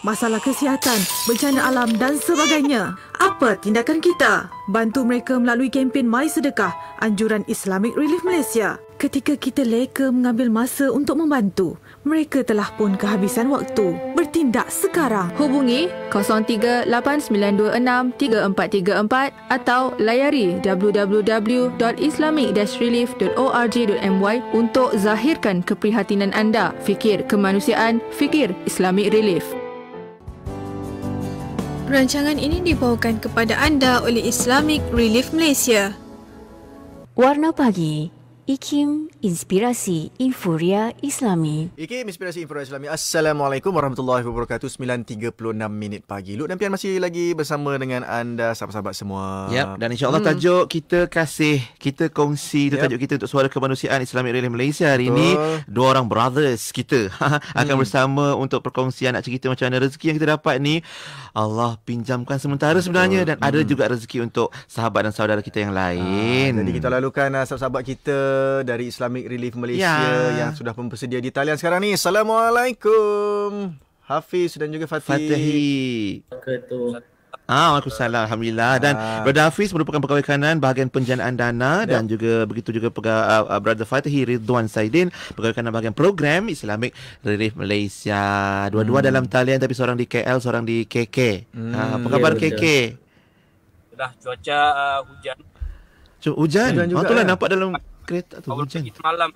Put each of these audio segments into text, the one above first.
masalah kesihatan, bencana alam dan sebagainya. Apa tindakan kita? Bantu mereka melalui kempen My Sedekah, anjuran Islamic Relief Malaysia. Ketika kita leka mengambil masa untuk membantu, mereka telah pun kehabisan waktu. Bertindak sekarang. Hubungi 0389263434 atau layari www.islamic-relief.org.my untuk zahirkan keprihatinan anda. Fikir kemanusiaan, fikir Islamic Relief. Rancangan ini dibawakan kepada anda oleh Islamic Relief Malaysia. Warna Pagi, IKIM Inspirasi Inforia Islami. IKIM Inspirasi Inforia Islami. Assalamualaikum warahmatullahi wabarakatuh. 9.36 masih lagi bersama dengan anda sahabat-sahabat semua. Yep, dan insya-Allah tajuk kita kasih, kita kongsi tajuk kita untuk Suara Kemanusiaan Islamic Relief Malaysia hari ini. Dua orang brothers kita akan bersama untuk perkongsian nak cerita macam mana rezeki yang kita dapat ni Allah pinjamkan sementara sebenarnya, dan ada juga rezeki untuk sahabat dan saudara kita yang lain. Jadi kita lalukan sahabat-sahabat kita dari Islamic Relief Malaysia yang sudah pun bersedia di talian sekarang ni. Assalamualaikum Hafiz dan juga Fatih. Waalaikumsalam. Alhamdulillah. Dan Brother Hafiz merupakan pegawai kanan bahagian penjanaan dana, dan juga begitu juga Brother Fatih Ridwan Saidin, pegawai kanan bahagian program Islamic Relief Malaysia. Dua-dua dalam talian, tapi seorang di KL, seorang di KK. Apa khabar KK? Sudah cuaca hujan. Hujan juga. Itulah nampak dalam kereta tu hujan. Malam.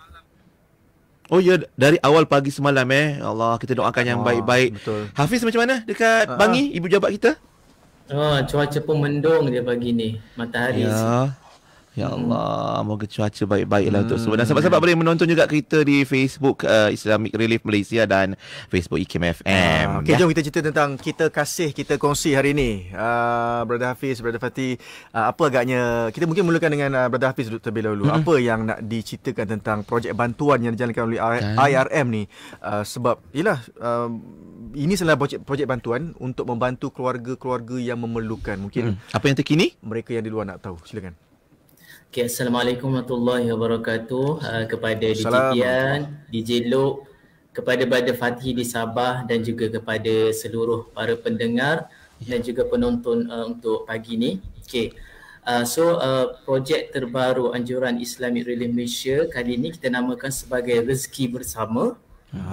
Oh ya, dari awal pagi semalam Allah, kita doakan yang baik-baik. Betul. Hafiz macam mana dekat Bangi, ibu jabat kita? Cuaca pun mendung dia pagi ni. Matahari. Ya Allah, moga cuaca baik-baiklah untuk semua. Dan sahabat-sahabat boleh menonton juga kita di Facebook Islamic Relief Malaysia dan Facebook IKIM FM. Okey, jom kita cerita tentang kita kasih, kita kongsi hari ini. Brother Hafiz, Brother Fatih, apa agaknya, kita mungkin mulakan dengan Brother Hafiz terlebih dahulu. Apa yang nak diceritakan tentang projek bantuan yang dijalankan oleh IRM ni? Sebab ialah ini adalah projek bantuan untuk membantu keluarga-keluarga yang memerlukan. Mungkin apa yang terkini? Mereka yang di luar nak tahu. Silakan. Okay, Assalamualaikum warahmatullahi wabarakatuh. Kepada DJ Tian, DJ Lok, kepada Brother Fatih di Sabah, dan juga kepada seluruh para pendengar dan juga penonton untuk pagi ni. Okay. Projek terbaru anjuran Islamic Relief Malaysia kali ini kita namakan sebagai Rezeki Bersama.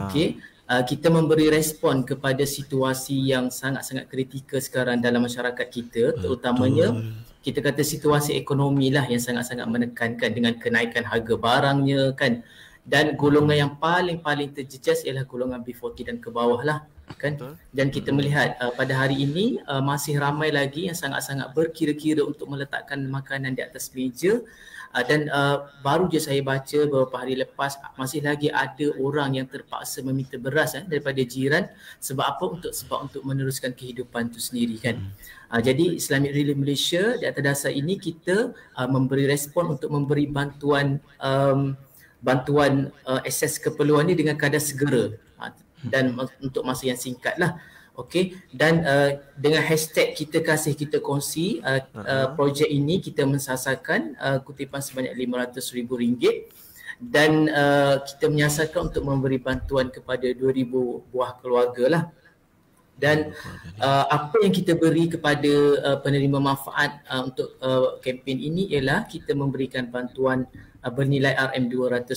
Okay. Kita memberi respon kepada situasi yang sangat-sangat kritikal sekarang dalam masyarakat kita, terutamanya kita kata situasi ekonomi lah yang sangat-sangat menekankan dengan kenaikan harga barangnya kan, dan golongan yang paling terjejas ialah golongan B40 dan ke bawah lah kan. Dan kita melihat pada hari ini masih ramai lagi yang sangat-sangat berkira-kira untuk meletakkan makanan di atas meja. Dan baru je saya baca beberapa hari lepas, masih lagi ada orang yang terpaksa meminta beras daripada jiran. Sebab apa? Sebab untuk meneruskan kehidupan itu sendiri kan. Jadi Islamic Relief Malaysia di atas dasar ini kita memberi respon untuk memberi bantuan akses keperluan ini dengan kadar segera dan untuk masa yang singkat lah. Okey, dan dengan hashtag kita kasih kita kongsi, projek ini kita mensasarkan kutipan sebanyak RM500,000, dan kita menyasarkan untuk memberi bantuan kepada 2,000 buah keluarga lah. Dan apa yang kita beri kepada penerima manfaat untuk kempen ini ialah kita memberikan bantuan bernilai RM200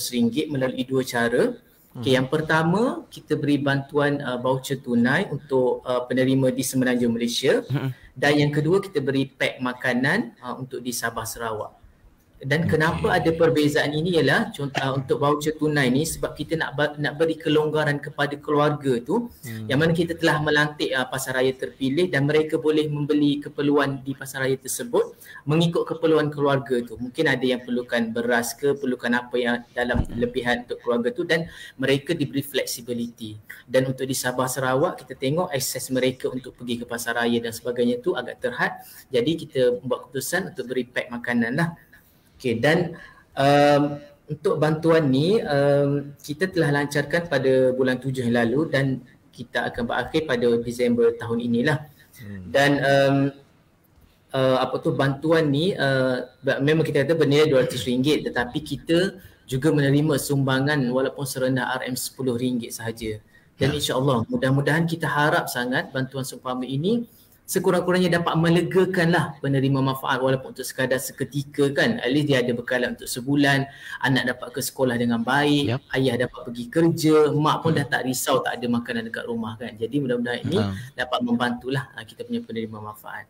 melalui dua cara. Okay, yang pertama, kita beri bantuan voucher tunai untuk penerima di Semenanjung Malaysia, dan yang kedua kita beri pack makanan untuk di Sabah Sarawak. Dan kenapa ada perbezaan ini ialah untuk voucher tunai ni sebab kita nak beri kelonggaran kepada keluarga tu yang mana kita telah melantik pasaraya terpilih, dan mereka boleh membeli keperluan di pasaraya tersebut mengikut keperluan keluarga tu. Mungkin ada yang perlukan beras ke, perlukan apa yang dalam lebihan untuk keluarga tu, dan mereka diberi flexibility. Dan untuk di Sabah Sarawak kita tengok akses mereka untuk pergi ke pasaraya dan sebagainya tu agak terhad. Jadi kita buat keputusan untuk beri pack makanan lah. Okay, dan untuk bantuan ni kita telah lancarkan pada bulan 7 yang lalu, dan kita akan berakhir pada Disember tahun inilah. Dan bantuan ni memang kita kata bernilai RM200, tetapi kita juga menerima sumbangan walaupun serendah RM10 sahaja. Dan insya-Allah mudah-mudahan kita harap sangat bantuan seumpama ini sekurang-kurangnya dapat melegakanlah penerima manfaat walaupun untuk sekadar seketika kan. At least dia ada bekalan untuk sebulan, anak dapat ke sekolah dengan baik, ayah dapat pergi kerja, mak pun dah tak risau tak ada makanan dekat rumah kan. Jadi mudah-mudahan ini dapat membantulah kita punya penerima manfaat.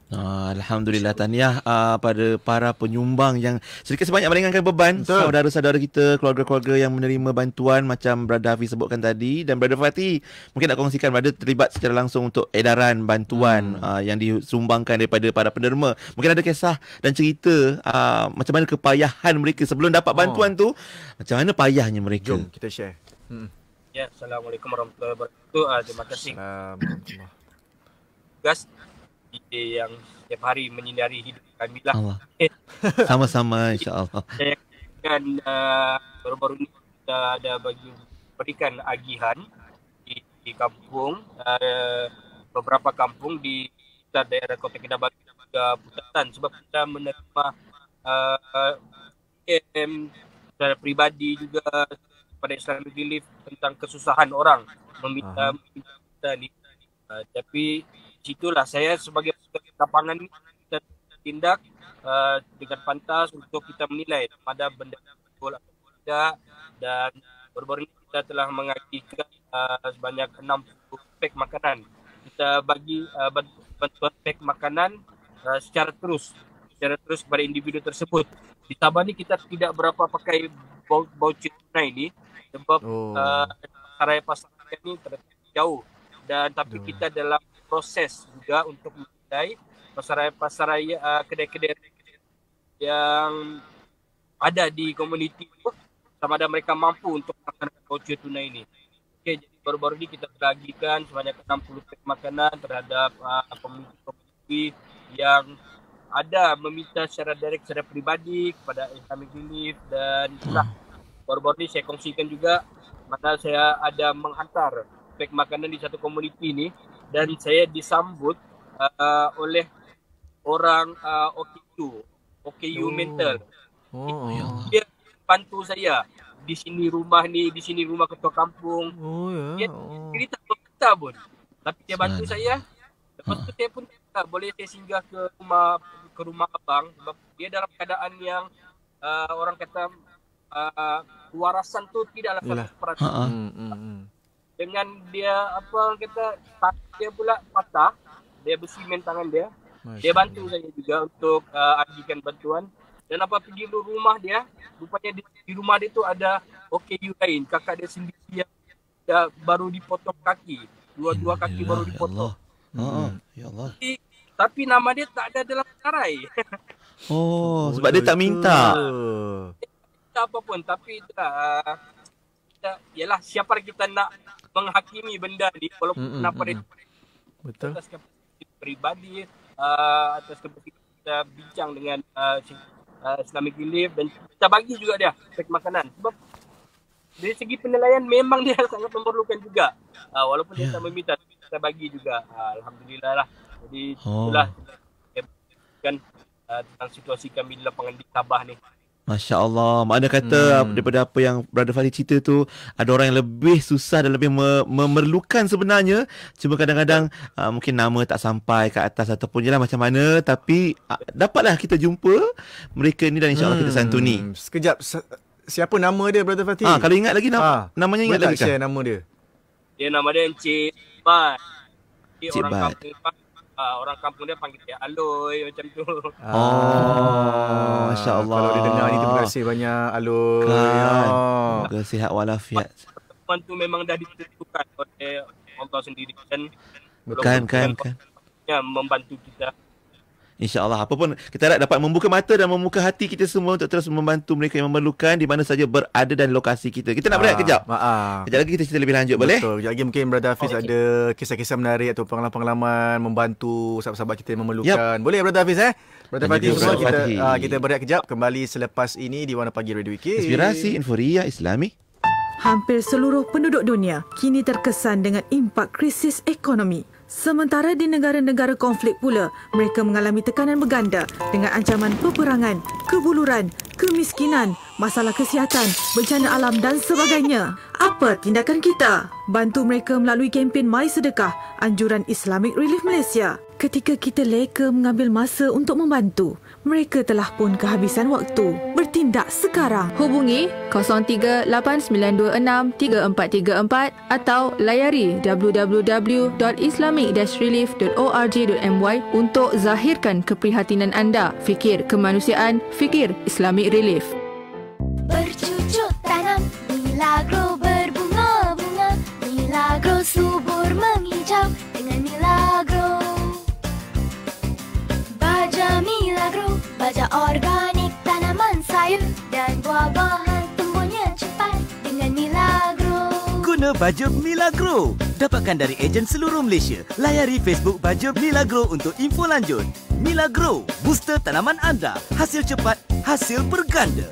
Alhamdulillah, tahniah pada para penyumbang yang sedikit sebanyak meringankan beban saudara-saudara kita, keluarga-keluarga yang menerima bantuan macam Brother Hafiz sebutkan tadi. Dan Brother Fatih mungkin nak kongsikan, Brother terlibat secara langsung untuk edaran bantuan yang disumbangkan daripada para penerima. Mungkin ada kisah dan cerita macam mana kepayahan mereka sebelum dapat bantuan tu, macam mana payahnya mereka. Jom kita share. Ya, Assalamualaikum warahmatullahi wabarakatuh. Terima kasih. Tugas yang setiap hari menyinari hidup kami lah. Sama-sama, insya-Allah. Saya kan baru-baru ini kita ada berikan agihan di kampung, beberapa kampung di daerah Kota Kinabalu juga Putatan, sebab kita menerima secara peribadi juga pada Islamic Relief tentang kesusahan orang meminta kita ni. Tapi situlah saya sebagai lapangan kita tindak dengan pantas untuk kita menilai pada benda betul atau tidak. Dan baru-baru ini kita telah mengagikan sebanyak 60 pek makanan. Kita bagi bantuan pek makanan secara terus kepada individu tersebut. Di Sabah ni kita tidak berapa pakai voucher tunai ni sebab pasaran ni terlalu jauh, dan tapi kita dalam proses juga untuk menilai pasaran kedai-kedai yang ada di komuniti itu sama ada mereka mampu untuk melaksanakan voucher tunai ini. Okey, jadi baru-baru ini kita bagikan sebanyak 60 pek makanan terhadap komuniti yang ada meminta secara direct, secara peribadi kepada Islamic Relief. Dan itulah baru-baru ini saya kongsikan juga mana saya ada menghantar pek makanan di satu komuniti ini, dan saya disambut oleh orang OKU mental. Dia bantu saya. Di sini rumah ketua kampung. Dia cerita kita pun. Tapi dia bantu saya. Lepas tu saya pun boleh saya singgah ke rumah abang, sebab dia dalam keadaan yang orang kata kewarasan tu tidaklah 100%. Dengan dia dia pula patah, dia bersimen tangan dia. Dia bantu saya juga untuk agikan bantuan. Dan apa pergi ke rumah dia, rupanya di rumah dia tu ada OKU lain, kakak dia sendiri yang baru dipotong kaki, dua kaki baru dipotong. Ya Allah. Tapi nama dia tak ada dalam senarai. Sebab dia tak minta. Tak apa pun, tapi itulah yalah, siapa kita nak menghakimi benda ni walaupun kenapa dia betul atas kepentingan peribadi, atas kepentingan kita bincang dengan Islamic Relief, dan kita bagi juga dia pek makanan sebab dari segi penilaian memang dia sangat memerlukan juga, walaupun dia tak meminta, kita bagi juga. Alhamdulillah lah. Jadi itulah kan tentang situasi kami di lapangan di Sabah ni. Masya Allah. Makna kata daripada apa yang Brother Fatih cerita tu, ada orang yang lebih susah dan lebih memerlukan sebenarnya. Cuma kadang-kadang mungkin nama tak sampai ke atas ataupun jelah macam mana. Tapi dapatlah kita jumpa mereka ni dan insyaAllah kita santuni. Sekejap, siapa nama dia Brother Fatih? Kalau ingat lagi namanya ingat lagi kan? Share nama dia. Dia nama dia Encik Bat. Cik orang Bat. Orang kampung dia panggil dia Aloy macam tu. Masya Allah. Kalau dia dengar ni, terima kasih banyak Aloy. Semoga sihat walafiat. Pertemuan tu memang dah ditentukan oleh Allah sendiri kan. Membantu kita. InsyaAllah. Apapun kita harap dapat membuka mata dan membuka hati kita semua untuk terus membantu mereka yang memerlukan di mana saja berada dan lokasi kita. Kita nak berehat kejap. Kejap lagi kita cerita lebih lanjut, boleh? Betul. Kejap lagi mungkin Brother Hafiz ada kisah-kisah menarik atau pengalaman-pengalaman membantu sahabat-sahabat kita yang memerlukan. Boleh Brother Hafiz Brother Fatih semua kita berehat kejap. Kembali selepas ini di Warna Pagi Radio Wiki. Inspirasi Inforia Islami. Hampir seluruh penduduk dunia kini terkesan dengan impak krisis ekonomi. Sementara di negara-negara konflik pula, mereka mengalami tekanan berganda dengan ancaman peperangan, kebuluran, kemiskinan, masalah kesihatan, bencana alam dan sebagainya. Apa tindakan kita? Bantu mereka melalui kempen My Sedekah, anjuran Islamic Relief Malaysia. Ketika kita leka mengambil masa untuk membantu, mereka telah pun kehabisan waktu. Bertindak sekarang. Hubungi 0389263434 atau layari www.islamic-relief.org.my untuk zahirkan keprihatinan anda. Fikir Kemanusiaan, Fikir Islamic Relief. Bercucuk tanam, Milagro berbunga-bunga, Milagro subur menghijau dengan Milagro. Baja Milagro, baja organik, tanaman sayur dan buah-bahan tumbuhnya cepat dengan Milagro. Guna baja Milagro. Dapatkan dari ejen seluruh Malaysia. Layari Facebook baja Milagro untuk info lanjut. Milagro, booster tanaman anda. Hasil cepat, hasil berganda.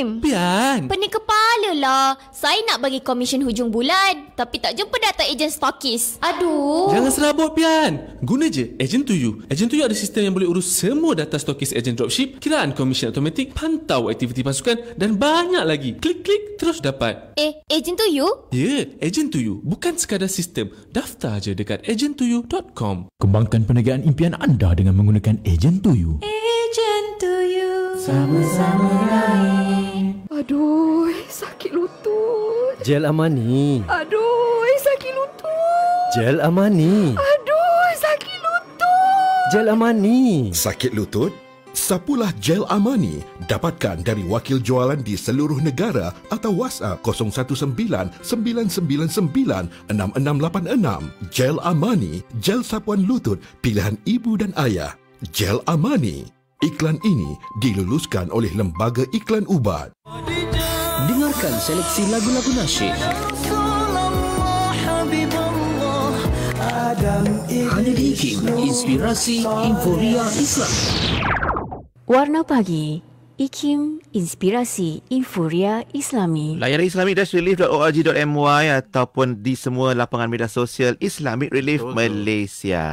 Pian, pening kepala lah. Saya nak bagi komisen hujung bulan, tapi tak jumpa data ejen stokis. Aduh. Jangan serabut, Pian. Guna je Agent to You. Agent to You ada sistem yang boleh urus semua data stokis ejen dropship, kiraan komisen automatik, pantau aktiviti pasukan dan banyak lagi. Klik-klik terus dapat. Agent to You? Ya, Agent to You. Bukan sekadar sistem. Daftar je dekat agenttoyou.com. Kembangkan perniagaan impian anda dengan menggunakan Agent to You. Agent to You. Sama-sama lain. Aduh, sakit lutut. Gel Amani. Aduh, sakit lutut. Gel Amani. Aduh, sakit lutut. Gel Amani. Sakit lutut? Sapulah Gel Amani. Dapatkan dari wakil jualan di seluruh negara atau WhatsApp 01999966686. Gel Amani, gel sapuan lutut pilihan ibu dan ayah. Gel Amani. Iklan ini diluluskan oleh Lembaga Iklan Ubat. Dengarkan seleksi lagu-lagu nasyid hanya di IKIM Inspirasi Inforia Islam. Warna Pagi, IKIM Inspirasi Inforia Islami. Layari islamic-relief.org.my ataupun di semua lapangan media sosial Islamic Relief Malaysia.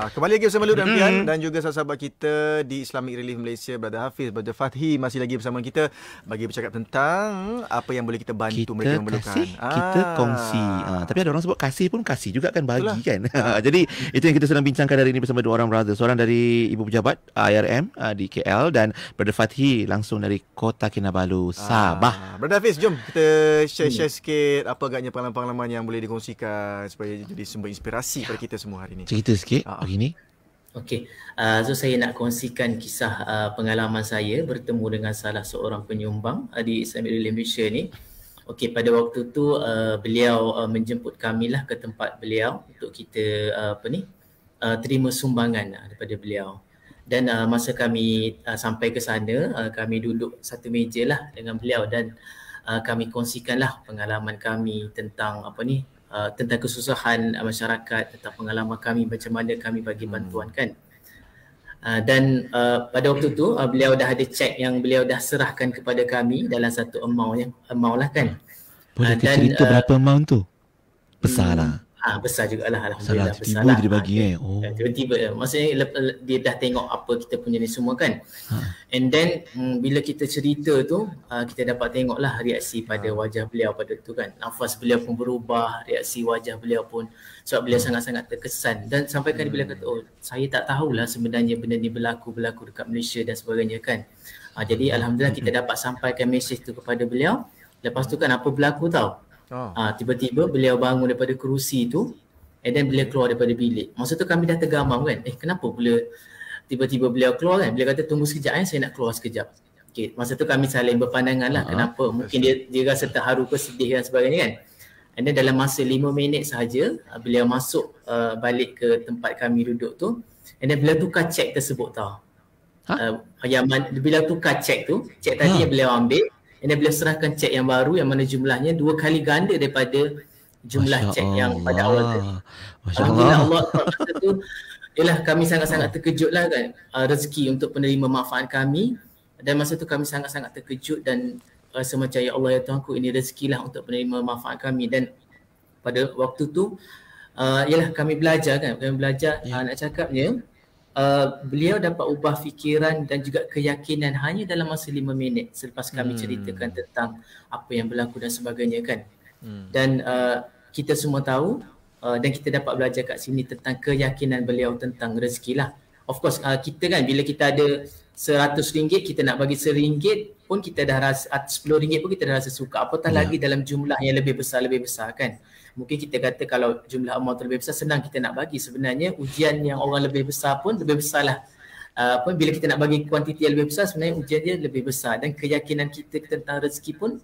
Kembali lagi bersama Lu dan Pian dan juga sahabat kita di Islamic Relief Malaysia, Brother Hafiz, Brother Fathi masih lagi bersama kita bagi bercakap tentang apa yang boleh kita bantu mereka yang memerlukan. Kita kongsi. Tapi ada orang sebut kasih pun kasih juga kan bagi. Itulah. Kan. Jadi itu yang kita sedang bincangkan hari ini bersama dua orang brother. Seorang dari Ibu Pejabat IRM di KL dan Brother Fathi langsung dari Kota Kinabalu, Sabah. Brother Hafiz, jom kita share sikit apa agaknya pengalaman-pengalaman yang boleh dikongsikan supaya jadi sumber inspirasi kepada kita semua hari ini. Cerita sikit begini. Okey, so saya nak kongsikan kisah pengalaman saya bertemu dengan salah seorang penyumbang di Islamic Relief Malaysia ni. Okey, pada waktu tu beliau menjemput kami lah ke tempat beliau untuk kita terima sumbangan daripada beliau. Dan masa kami sampai ke sana, kami duduk satu meja lah dengan beliau dan kami kongsikanlah pengalaman kami tentang tentang kesusahan masyarakat, tentang pengalaman kami macam mana kami bagi bantuan kan. Dan pada waktu tu beliau dah ada cek yang beliau dah serahkan kepada kami dalam satu amount lah kan. Boleh cerita berapa amount tu? Besar lah. Besar jugalah, alhamdulillah. Tiba-tiba dia bagi tiba-tiba maksudnya dia dah tengok apa kita punya ni semua kan. And then bila kita cerita tu kita dapat tengoklah reaksi pada wajah beliau pada tu kan. Nafas beliau pun berubah, reaksi wajah beliau pun sebab beliau sangat-sangat terkesan dan sampai kan beliau kata saya tak tahulah sebenarnya benda ni berlaku dekat Malaysia dan sebagainya kan. Jadi alhamdulillah kita dapat sampaikan mesej tu kepada beliau. Lepas tu kan apa berlaku tau? Tiba-tiba beliau bangun daripada kerusi tu and then beliau keluar daripada bilik. Masa tu kami dah tergamam kan, kenapa pula tiba-tiba beliau keluar kan. Beliau kata tunggu sekejap saya nak keluar sekejap. Okay. Masa tu kami saling berpandangan lah kenapa. Mungkin dia rasa terharu ke sedih dan sebagainya kan. And then dalam masa 5 minit sahaja beliau masuk balik ke tempat kami duduk tu and then beliau tukar cek tersebut tau. Beliau tukar cek tu, cek tadi yang beliau ambil and then beliau serahkan cek yang baru yang mana jumlahnya 2 kali ganda daripada jumlah cek yang pada awal tadi. Alhamdulillah Allah masa tu ialah kami sangat-sangat terkejut lah kan rezeki untuk penerima manfaat kami dan masa tu kami sangat-sangat terkejut dan rasa macam ya Allah ya Tuhanku ini rezeki lah untuk penerima manfaat kami dan pada waktu tu ialah kami belajar kan, nak cakapnya beliau dapat ubah fikiran dan juga keyakinan hanya dalam masa 5 minit selepas kami ceritakan tentang apa yang berlaku dan sebagainya kan. Dan kita semua tahu dan kita dapat belajar kat sini tentang keyakinan beliau tentang rezeki lah. Of course kita kan bila kita ada RM100 kita nak bagi RM1 pun kita dah rasa, RM10 pun kita dah rasa suka, apatah lagi dalam jumlah yang lebih besar kan. Mungkin kita kata kalau jumlah amount lebih besar senang kita nak bagi. Sebenarnya ujian yang orang lebih besar pun lebih besar lah. Bila kita nak bagi kuantiti yang lebih besar, sebenarnya ujian dia lebih besar. Dan keyakinan kita tentang rezeki pun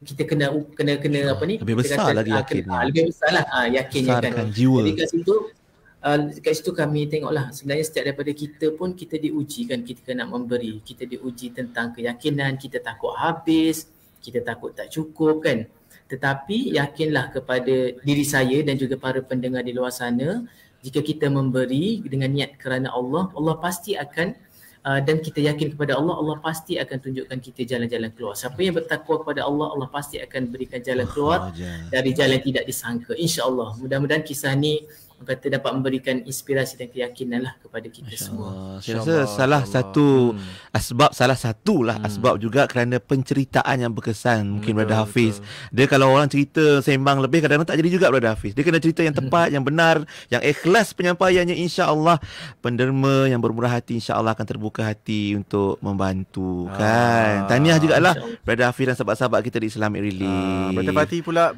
kita kena apa ni? Lebih besar lagi yakinnya. Lebih besar lah yakinnya kan. Jiwa. Jadi kat situ kami tengoklah sebenarnya setiap daripada kita pun kita diuji kan, kita kena memberi. Kita diuji tentang keyakinan, kita takut habis, kita takut tak cukup kan. Tetapi yakinlah kepada diri saya dan juga para pendengar di luar sana, jika kita memberi dengan niat kerana Allah, Allah pasti akan dan kita yakin kepada Allah, Allah pasti akan tunjukkan kita jalan-jalan keluar. Siapa yang bertakwa kepada Allah, Allah pasti akan berikan jalan keluar dari jalan tidak disangka. InsyaAllah. Mudah-mudahan kisah ni kata dapat memberikan inspirasi dan keyakinan lah kepada kita semua. Saya rasa salah satu asbab juga kerana penceritaan yang berkesan. Mungkin Brother Hafiz, dia kalau orang cerita sembang lebih kadang-kadang tak jadi juga Brother Hafiz. Dia kena cerita yang tepat, yang benar, yang ikhlas penyampaiannya. InsyaAllah penderma yang bermurah hati insyaAllah akan terbuka hati untuk membantu kan. Tahniah jugalah Brother Hafiz dan sahabat-sahabat kita di Islamic Relief. Brother Fatih pula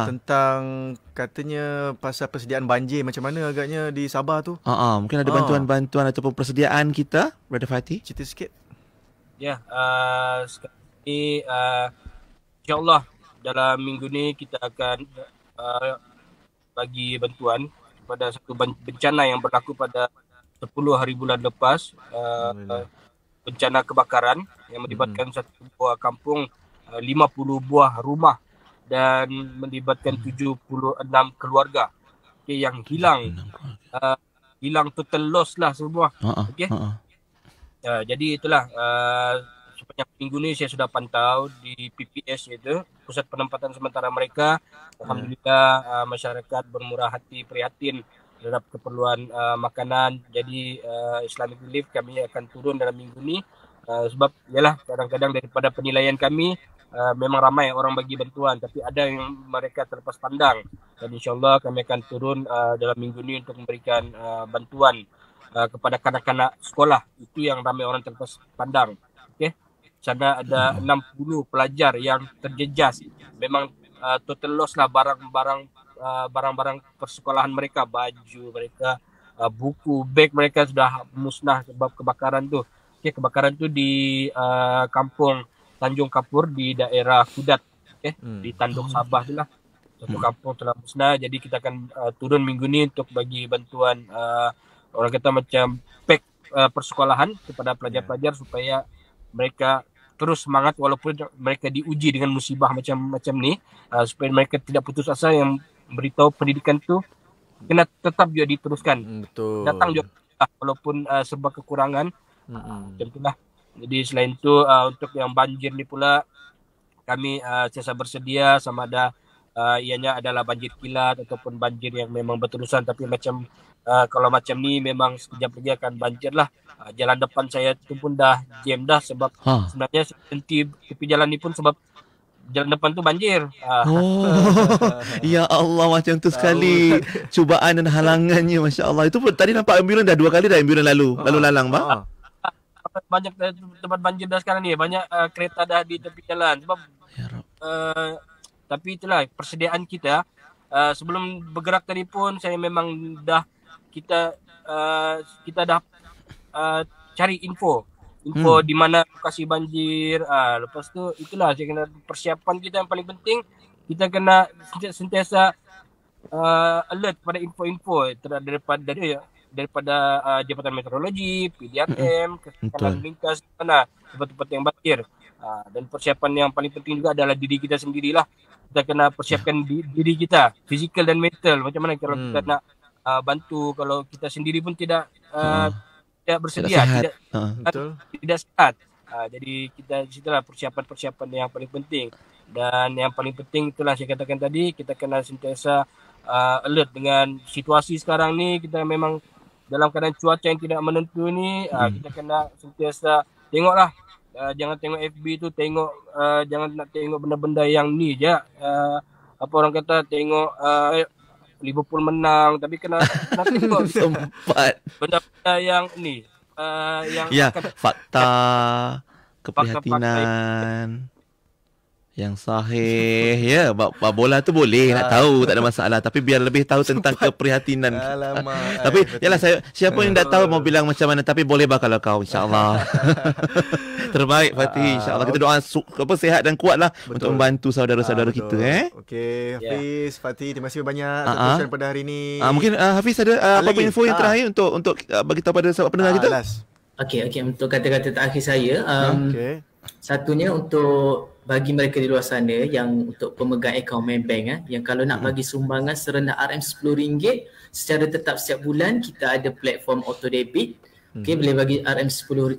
tentang katanya pasal persediaan banjir macam mana agaknya di Sabah tu. Mungkin ada bantuan-bantuan ataupun persediaan kita, Brother Fatih. Cerita sikit. Ya, sekarang ini insyaAllah dalam minggu ni kita akan bagi bantuan kepada satu bencana yang berlaku pada 10 hari bulan lepas. Bencana kebakaran yang melibatkan satu buah kampung, 50 buah rumah dan melibatkan 76 keluarga yang hilang. Hilang total loss lah semua. Jadi itulah sepanjang minggu ni saya sudah pantau di PPS, iaitu Pusat Penempatan Sementara Mereka. Alhamdulillah masyarakat bermurah hati, prihatin terhadap keperluan makanan. Jadi Islamic Relief kami akan turun dalam minggu ni sebab yalah kadang-kadang daripada penilaian kami memang ramai orang bagi bantuan tapi ada yang mereka terlepas pandang, dan insyaAllah kami akan turun dalam minggu ni untuk memberikan bantuan kepada kanak-kanak sekolah itu yang ramai orang terlepas pandang. Okey, sana ada 60 pelajar yang terjejas. Memang total loss lah barang-barang persekolahan mereka, baju mereka, buku, beg mereka sudah musnah sebab kebakaran tu. Okey, kebakaran tu di kampung Tanjung Kapur di daerah Kudat, di Tanduk Sabah tu lah. Satu kampung telah musnah. Jadi kita akan turun minggu ni untuk bagi bantuan orang kata macam pack persekolahan kepada pelajar-pelajar supaya mereka terus semangat walaupun mereka diuji dengan musibah macam ni, supaya mereka tidak putus asa, yang beritahu pendidikan tu kena tetap juga diteruskan. Betul. Datang juga walaupun sebab kekurangan. Macam itulah. Jadi selain itu untuk yang banjir ni pula kami sentiasa bersedia, sama ada ianya adalah banjir kilat ataupun banjir yang memang berterusan. Tapi macam kalau macam ni memang sekejap lagi akan banjir lah. Jalan depan saya tu pun dah jam dah sebab sebenarnya berhenti tepi jalan ni pun sebab jalan depan tu banjir. Ya Allah, macam tu sekali cubaan dan halangannya, Masya Allah. Itu pun tadi nampak ambulan dah 2 kali dah ambulan lalu lalang bang. Banyak tempat banjir dah sekarang ni, banyak kereta dah di tepi jalan sebab tapi itulah persediaan kita. Sebelum bergerak tadi pun saya memang dah kita dah cari info di mana lokasi banjir. Lepas tu itulah saya kena persiapan kita yang paling penting, kita kena sentiasa alert pada info-info daripada Jabatan Meteorologi, PDRM, Kesehatan Lintas mana tempat-tempat yang banjir. Dan persiapan yang paling penting juga adalah diri kita sendirilah. Kita kena persiapkan diri kita, fizikal dan mental. Macam mana kalau kita nak bantu, kalau kita sendiri pun tidak bersedia, tidak sehat. Jadi kita situlah persiapan yang paling penting. Dan yang paling penting itulah saya katakan tadi, kita kena sentiasa alert dengan situasi sekarang ni. Kita memang dalam keadaan cuaca yang tidak menentu ni, kita kena sentiasa tengoklah. Jangan tengok FB tu, jangan nak tengok benda-benda yang ni je. Apa orang kata, tengok Liverpool menang, tapi kena tengok sempat benda-benda yang ni, yang fakta, keprihatinan yang sahih. Ya, bola tu boleh nak tahu, tak ada masalah, tapi biar lebih tahu tentang keprihatinan. Tapi yalah, siapa yang tak tahu mau bilang macam mana, tapi boleh kalau kau, insya-Allah. Terbaik Fatih, insya-Allah. Kita doa sihat dan kuatlah untuk membantu saudara-saudara kita. Okey, Hafiz, Fatih, terima kasih banyak atas perkongsian pada hari ini. Mungkin Hafiz ada apa info yang terakhir untuk bagi tahu pada sahabat pendengar kita? Okey, untuk kata-kata terakhir saya, satunya untuk bagi mereka di luar sana yang untuk pemegang akaun Maybank, yang kalau nak bagi sumbangan serendah RM10 secara tetap setiap bulan, kita ada platform auto debit. Okey, boleh bagi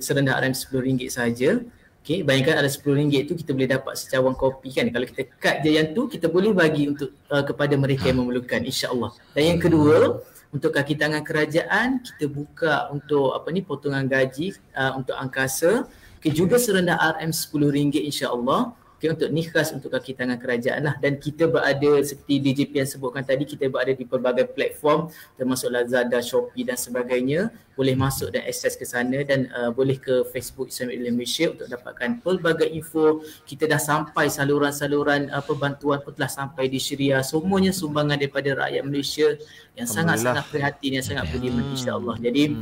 serendah RM10 saja. Okey, bayangkan ada RM10 tu kita boleh dapat secawan kopi kan. Kalau kita cut je yang tu, kita boleh bagi untuk kepada mereka yang memerlukan, insya-Allah. Dan yang kedua, untuk kaki tangan kerajaan, kita buka untuk potongan gaji untuk angkasa. Okay, juga serendah RM10 insya-Allah. Okay, untuk ni khas untuk kaki tangan kerajaan lah. Dan kita berada seperti DJP yang sebutkan tadi, kita berada di pelbagai platform termasuk Lazada, Shopee dan sebagainya. Boleh masuk dan akses ke sana, dan boleh ke Facebook Islamic Relief Malaysia untuk dapatkan pelbagai info. Kita dah sampai saluran-saluran bantuan pun telah sampai di Syria. Semuanya sumbangan daripada rakyat Malaysia yang sangat-sangat prihatin, yang sangat beriman, insya-Allah. Jadi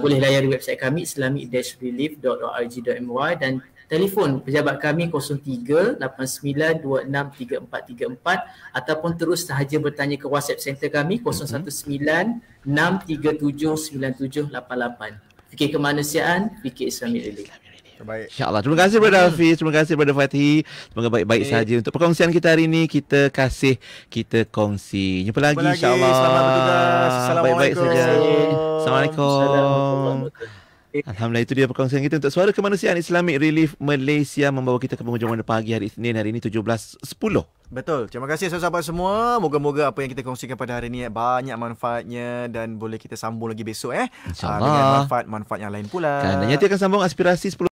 boleh layari website kami islamic-relief.org.my dan telefon pejabat kami 03-8926-3434 ataupun terus sahaja bertanya ke WhatsApp center kami 019-637-9788. Fikir kemanusiaan, fikir Islamic Relief. Baik. InsyaAllah. Terima kasih Brother Hafiz. Terima kasih Brother Fatih. Semoga baik-baik saja. Untuk perkongsian kita hari ini, kita kasih, kita kongsi. Jumpa lagi insyaAllah. Selamat bertugas. Baik-baik saja. Assalamualaikum. Alhamdulillah, itu dia perkongsian kita untuk Suara Kemanusiaan Islamic Relief Malaysia, membawa kita ke penghujung pagi hari Isnin, hari ini 17.10. Betul. Terima kasih sahabat semua. Moga-moga apa yang kita kongsikan pada hari ini banyak manfaatnya dan boleh kita sambung lagi besok InsyaAllah. dengan manfaat-manfaat yang lain pula. Dan nanti akan sambung aspirasi 10